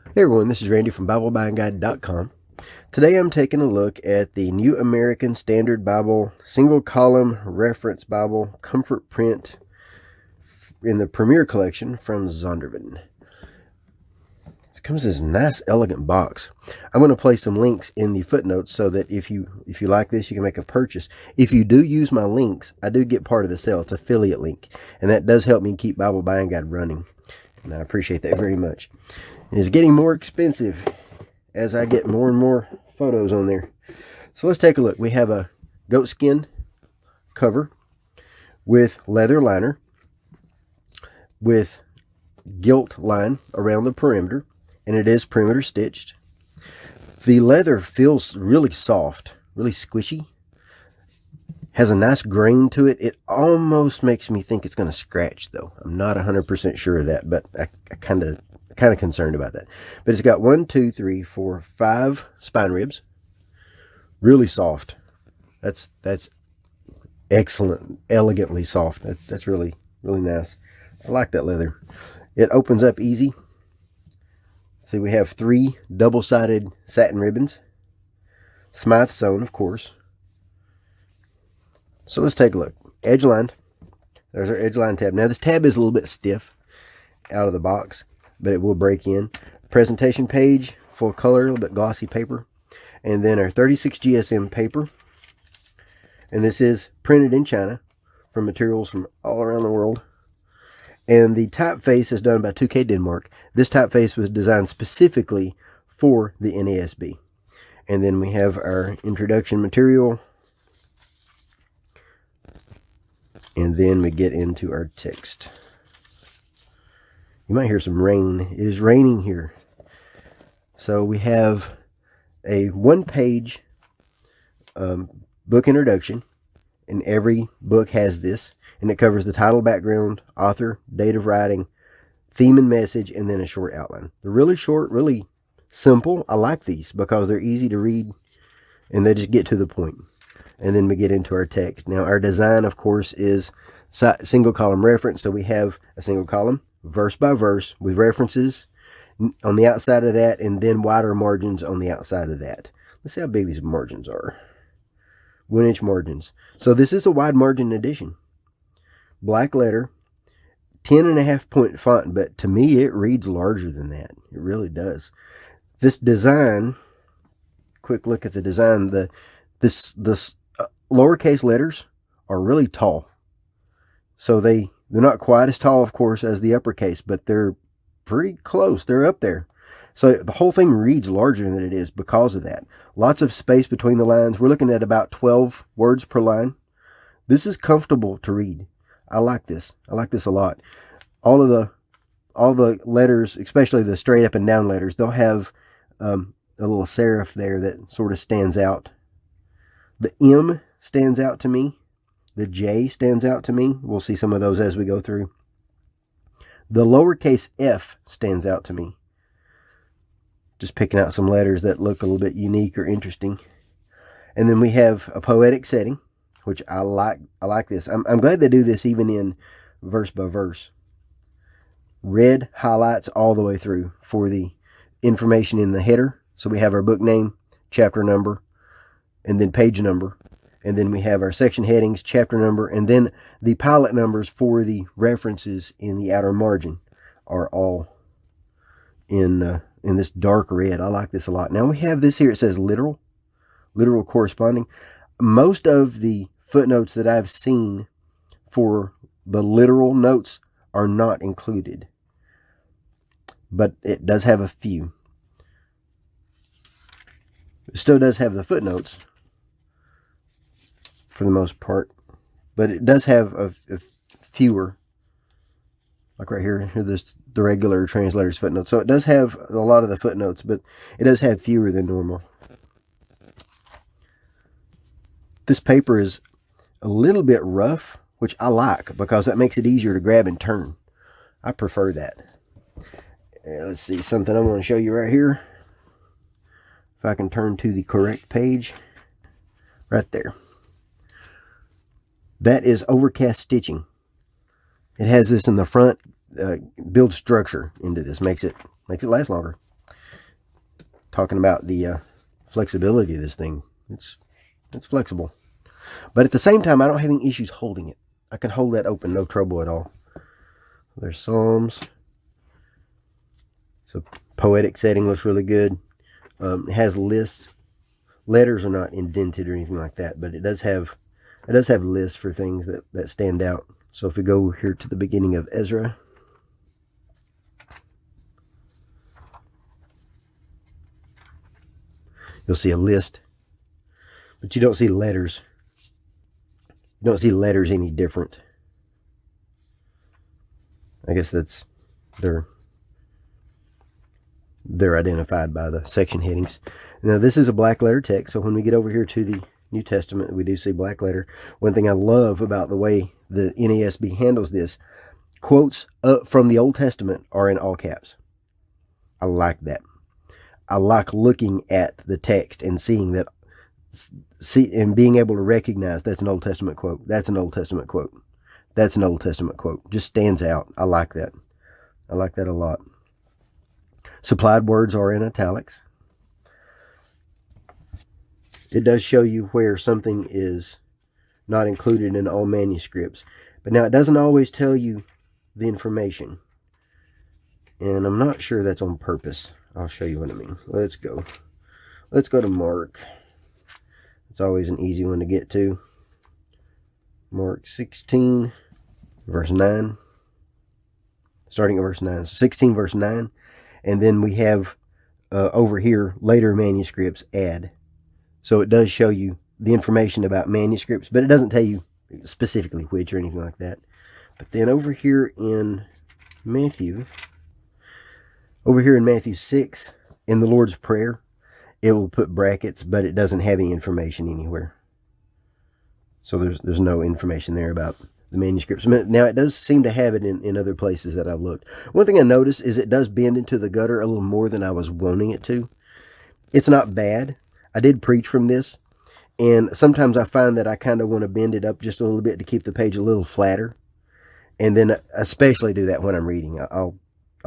Hey everyone, this is Randy from BibleBuyingGuide.com. Today I'm taking a look at the New American Standard Bible Single Column Reference Bible Comfort Print in the Premier Collection from Zondervan. It comes in this nice, elegant box. I'm going to place some links in the footnotes so that if you like this, you can make a purchase. If you do use my links, I do get part of the sale. It's an affiliate link, and that does help me keep Bible Buying Guide running, and I appreciate that very much. It's getting more expensive as I get more and more photos on there. So let's take a look. We have a goatskin cover with leather liner with gilt line around the perimeter, and it is perimeter stitched. The leather feels really soft, really squishy. Has a nice grain to it. It almost makes me think it's going to scratch, though. I'm not 100% sure of that, but I kind of concerned about that. But it's got 1, 2, 3, 4, 5 spine ribs. Really soft. That's excellent, elegantly soft. That's really nice. I like that leather. It opens up easy. See, we have 3 double-sided satin ribbons. Smythe sewn, of course. So let's take a look. Edge lined. There's our edge line tab. Now this tab is a little bit stiff out of the box, but it will break in. Presentation page, full color, a little bit glossy paper. And then our 36 GSM paper. And this is printed in China from materials from all around the world. And the typeface is done by 2K Denmark. This typeface was designed specifically for the NASB. And then we have our introduction material. And then we get into our text. You might hear some rain. It is raining here. So we have a 1-page book introduction, and every book has this, and it covers the title, background, author, date of writing, theme and message, and then a short outline. They're really short, really simple. I like these because they're easy to read, and they just get to the point. And then we get into our text. Now, our design, of course, is single column reference, so we have a single column, verse by verse, with references on the outside of that, and then wider margins on the outside of that. Let's see how big these margins are. 1-inch margins. So this is a wide margin edition. Black letter, 10.5 point font, but to me it reads larger than that. It really does. This design, quick look at the design, this lowercase letters are really tall. So they're not quite as tall, of course, as the uppercase, but they're pretty close. They're up there. So the whole thing reads larger than it is because of that. Lots of space between the lines. We're looking at about 12 words per line. This is comfortable to read. I like this. I like this a lot. All the letters, especially the straight up and down letters, they'll have a little serif there that sort of stands out. The M stands out to me. The J stands out to me. We'll see some of those as we go through. The lowercase f stands out to me. Just picking out some letters that look a little bit unique or interesting. And then we have a poetic setting, which I like. I like this. I'm glad they do this even in verse by verse. Red highlights all the way through for the information in the header. So we have our book name, chapter number, and then page number. And then we have our section headings, chapter number, and then the pilot numbers for the references in the outer margin are all in this dark red. I like this a lot. Now we have this here. It says literal corresponding. Most of the footnotes that I've seen for the literal notes are not included, but it does have a few. It still does have the footnotes for the most part, but it does have a fewer, like right here, there's the regular translator's footnotes. So it does have a lot of the footnotes, but it does have fewer than normal. This paper is a little bit rough, which I like because that makes it easier to grab and turn. I prefer that. Let's see, something I'm going to show you right here. If I can turn to the correct page, right there. That is overcast stitching. It has this in the front, builds structure into this, makes it last longer. talking about the flexibility of this thing. It's flexible. But at the same time, I don't have any issues holding it. I can hold that open, no trouble at all. There's Psalms. So poetic setting looks really good. It has lists. Letters are not indented or anything like that, but it does have lists for things that stand out. So if we go here to the beginning of Ezra, you'll see a list, but you don't see letters. You don't see letters any different. I guess that's they're identified by the section headings. Now this is a black letter text, so when we get over here to the New Testament, we do see black letter. One thing I love about the way the NASB handles this, quotes from the Old Testament are in all caps. I like that. I like looking at the text and seeing that, and being able to recognize that's an Old Testament quote. That's an Old Testament quote. That's an Old Testament quote. Just stands out. I like that. I like that a lot. Supplied words are in italics. It does show you where something is not included in all manuscripts. But now it doesn't always tell you the information. And I'm not sure that's on purpose. I'll show you what I mean. Let's go. Let's go to Mark. It's always an easy one to get to. Mark 16, verse 9. Starting at verse 9. 16, verse 9. And then we have over here, later manuscripts add. So it does show you the information about manuscripts, but it doesn't tell you specifically which or anything like that. But then over here in Matthew 6, in the Lord's Prayer, it will put brackets, but it doesn't have any information anywhere. So there's no information there about the manuscripts. Now, it does seem to have it in other places that I've looked. One thing I noticed is it does bend into the gutter a little more than I was wanting it to. It's not bad. I did preach from this, and sometimes I find that I kind of want to bend it up just a little bit to keep the page a little flatter. And then especially do that when I'm reading. I'll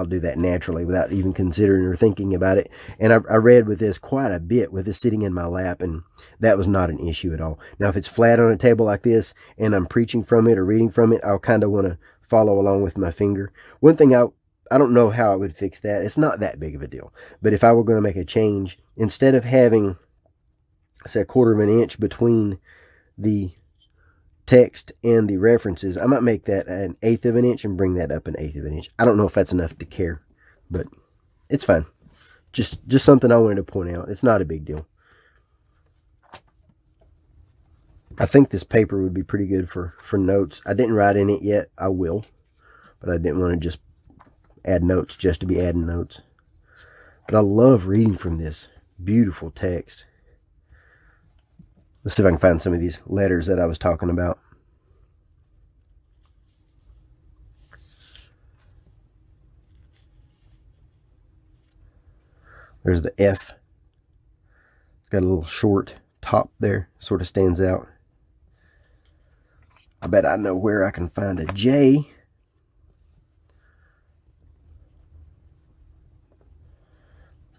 do that naturally without even considering or thinking about it. And I read with this quite a bit with this sitting in my lap, and that was not an issue at all. Now, if it's flat on a table like this and I'm preaching from it or reading from it, I'll kind of want to follow along with my finger. One thing I don't know how I would fix that. It's not that big of a deal. But if I were going to make a change, instead of having, say, 1/4 of an inch between the text and the references, I might make that 1/8 of an inch and bring that up 1/8 of an inch. I don't know if that's enough to care, but it's fine. Just something I wanted to point out. It's not a big deal. I think this paper would be pretty good for notes. I didn't write in it yet. I will, but I didn't want to just add notes just to be adding notes. But I love reading from this beautiful text. Let's see if I can find some of these letters that I was talking about. There's the F. It's got a little short top there. Sort of stands out. I bet I know where I can find a J.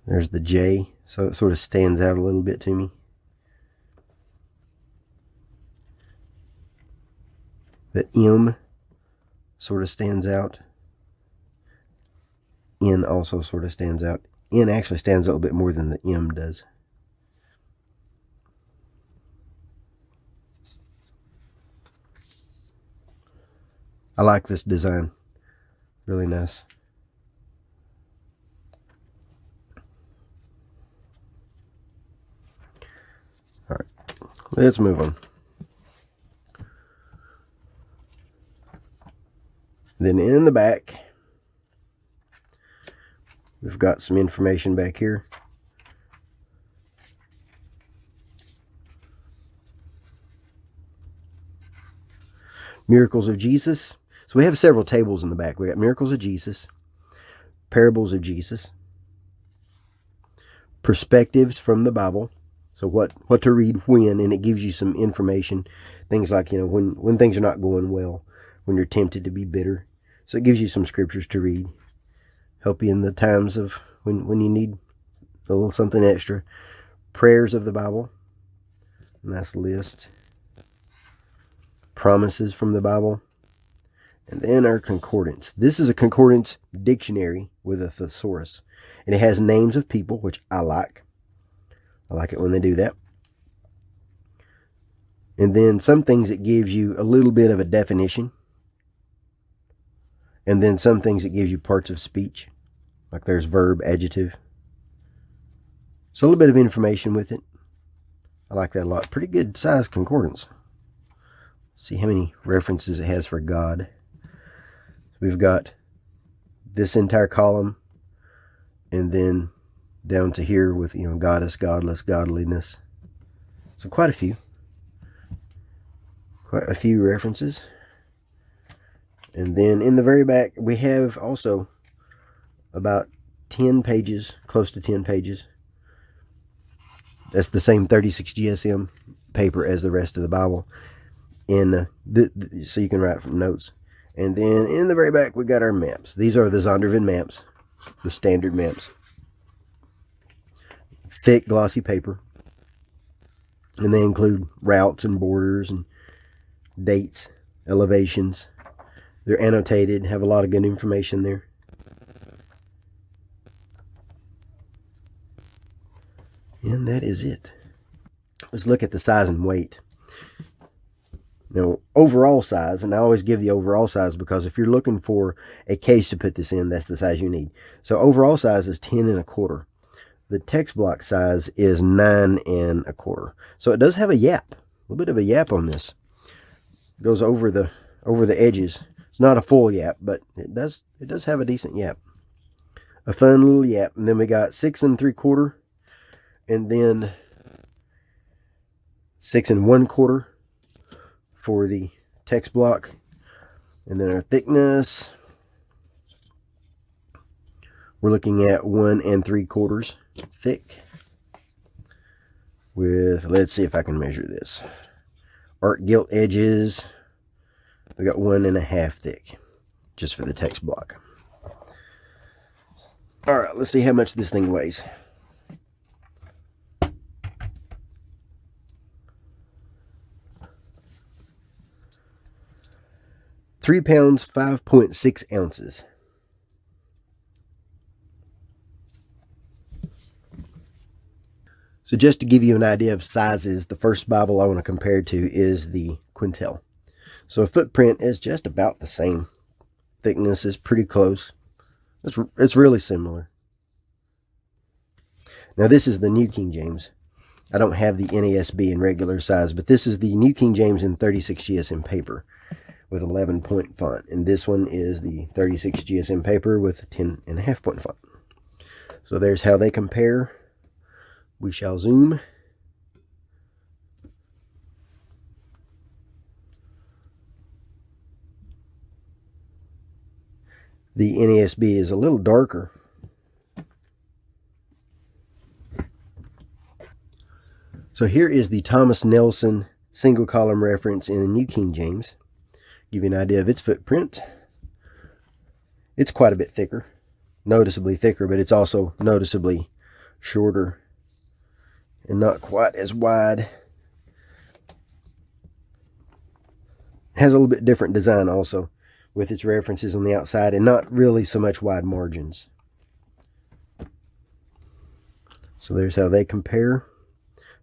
There's the J. So it sort of stands out a little bit to me. The M sort of stands out. N also sort of stands out. N actually stands out a little bit more than the M does. I like this design. Really nice. All right, let's move on. Then in the back, we've got some information back here. Miracles of Jesus. So we have several tables in the back. We got Miracles of Jesus, Parables of Jesus, Perspectives from the Bible. So what to read when, and it gives you some information. Things like, when things are not going well, when you're tempted to be bitter. So it gives you some scriptures to read. Help you in the times of when you need a little something extra. Prayers of the Bible. Nice list. Promises from the Bible. And then our concordance. This is a concordance dictionary with a thesaurus. And it has names of people, which I like. I like it when they do that. And then some things it gives you a little bit of a definition. And then some things it gives you parts of speech. Like there's verb, adjective. So a little bit of information with it. I like that a lot. Pretty good size concordance. See how many references it has for God. We've got this entire column, and then down to here with, goddess, godless, godliness. So quite a few references. And then in the very back, we have also about 10 pages, close to 10 pages. That's the same 36 GSM paper as the rest of the Bible. So you can write from notes. And then in the very back, we got our maps. These are the Zondervan maps, the standard maps. Thick, glossy paper. And they include routes and borders and dates, elevations. They're annotated, have a lot of good information there. And that is it. Let's look at the size and weight. Now, overall size, and I always give the overall size because if you're looking for a case to put this in, that's the size you need. So overall size is 10 1/4. The text block size is 9 1/4. So it does have a yap, a little bit of a yap on this. It goes over the edges. It's not a full yap, but it does have a decent yap. A fun little yap. And then we got 6 3/4, and then 6 1/4. For the text block. And then our thickness, we're looking at 1 3/4 thick with, let's see if I can measure this, art gilt edges. We got 1 1/2 thick just for the text block. All right, let's see how much this thing weighs. 3 pounds, 5.6 ounces. So just to give you an idea of sizes, the first Bible I want to compare to is the Quintel. So a footprint is just about the same. Thickness is pretty close. It's really similar. Now this is the New King James. I don't have the NASB in regular size, but this is the New King James in 36 GSM paper with 11-point font. And this one is the 36 GSM paper with 10.5-point font. So there's how they compare. We shall zoom. The NASB is a little darker. So here is the Thomas Nelson single column reference in the New King James. Give you an idea of its footprint. It's quite a bit thicker, noticeably thicker, but it's also noticeably shorter and not quite as wide. It has a little bit different design also with its references on the outside and not really so much wide margins. So there's how they compare.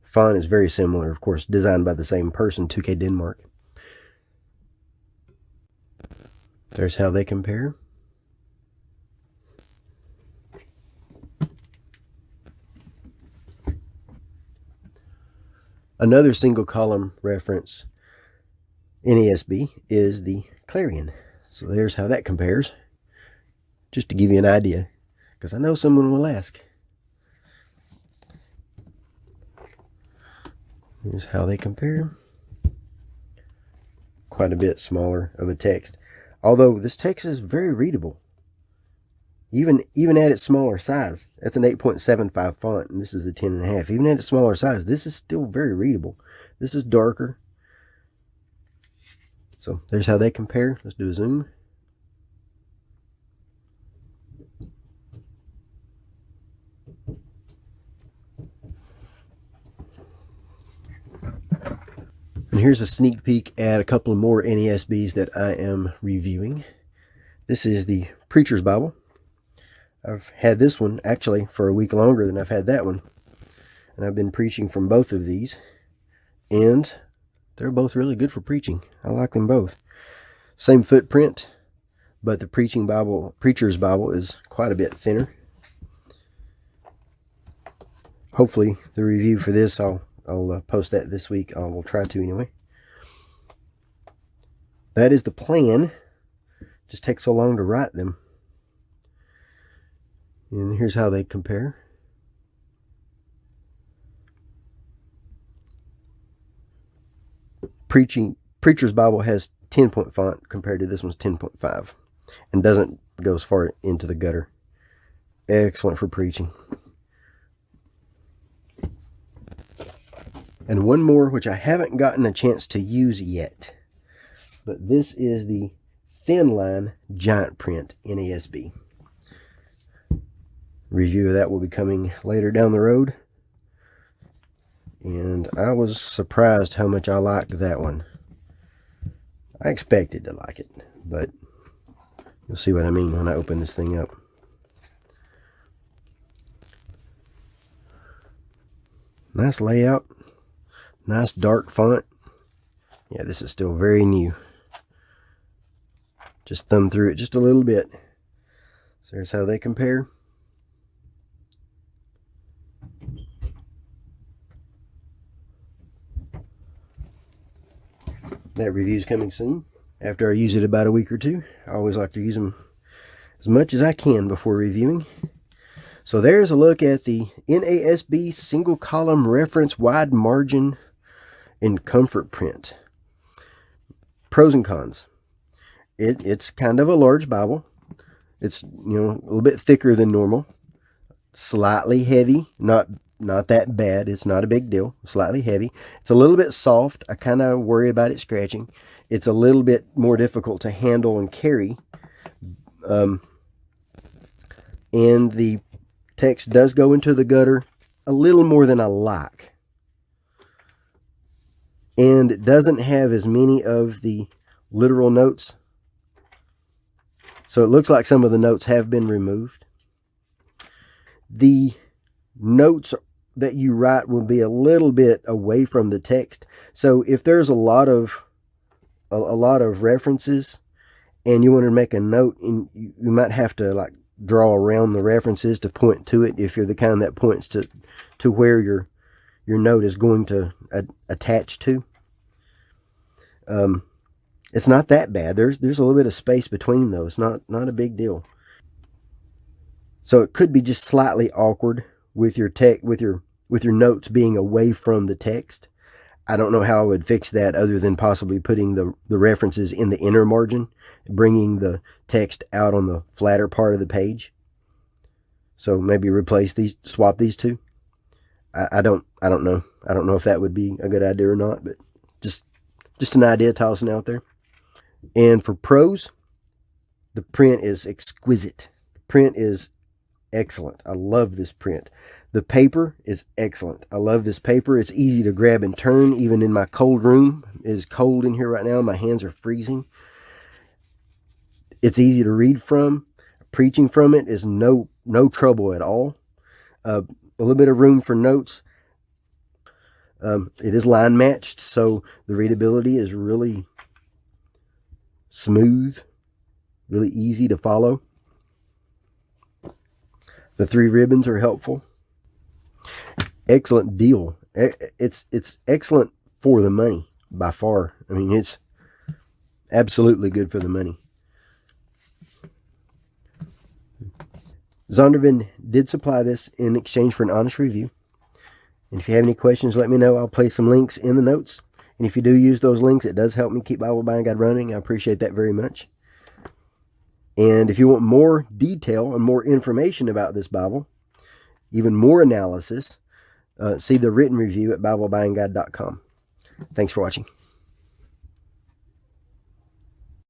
Font is very similar, of course, designed by the same person, 2K Denmark. There's how they compare. Another single column reference, NASB, is the Clarion. So there's how that compares. Just to give you an idea, because I know someone will ask. Here's how they compare. Quite a bit smaller of a text. Although this text is very readable. Even at its smaller size. That's an 8.75 font, and this is the 10.5. Even at its smaller size, this is still very readable. This is darker. So there's how they compare. Let's do a zoom. here's a sneak peek at a couple of more NASBs that I am reviewing. This is the Preacher's Bible. I've had this one actually for a week longer than I've had that one. And I've been preaching from both of these. And they're both really good for preaching. I like them both. Same footprint, but the Preacher's Bible is quite a bit thinner. Hopefully the review for this, I'll post that this week. I will try to anyway. That is the plan. Just takes so long to write them. And here's how they compare. Preacher's Bible has 10-point font compared to this one's 10.5, and doesn't go as far into the gutter. Excellent for preaching. And one more, which I haven't gotten a chance to use yet, but this is the Thin Line Giant Print NASB. Review of that will be coming later down the road. And I was surprised how much I liked that one. I expected to like it, but you'll see what I mean when I open this thing up. Nice layout. Nice dark font. Yeah, this is still very new. Just thumb through it just a little bit. So there's how they compare. That review's coming soon. After I use it about a week or two. I always like to use them as much as I can before reviewing. So there's a look at the NASB single column reference wide margin in comfort print. Pros and cons. It's kind of a large Bible. It's, you know, a little bit thicker than normal. Slightly heavy, not that bad. It's not a big deal. Slightly heavy. It's a little bit soft. I kind of worry about it scratching. It's a little bit more difficult to handle and carry. And the text does go into the gutter a little more than I like. And it doesn't have as many of the literal notes. So it looks like some of the notes have been removed. The notes that you write will be a little bit away from the text. So if there's a lot of references and you want to make a note, and you might have to like draw around the references to point to it if you're the kind that points to where your note is going to attach to. It's not that bad. There's a little bit of space between those. Not a big deal. So it could be just slightly awkward with your notes being away from the text. I don't know how I would fix that other than possibly putting the references in the inner margin, bringing the text out on the flatter part of the page. So maybe swap these two. I don't know. I don't know if that would be a good idea or not, but just an idea tossing out there. And for pros, the print is exquisite. The print is excellent. I love this print. The paper is excellent. I love this paper. It's easy to grab and turn, even in my cold room. It is cold in here right now. My hands are freezing. It's easy to read from. Preaching from it is no trouble at all. A little bit of room for notes. It is line matched, so the readability is really smooth, really easy to follow. The 3 ribbons are helpful. Excellent deal. It's excellent for the money by far. I mean, it's absolutely good for the money. Zondervan did supply this in exchange for an honest review. And if you have any questions, let me know. I'll place some links in the notes. And if you do use those links, it does help me keep Bible Buying Guide running. I appreciate that very much. And if you want more detail and more information about this Bible, even more analysis, see the written review at BibleBuyingGuide.com. Thanks for watching.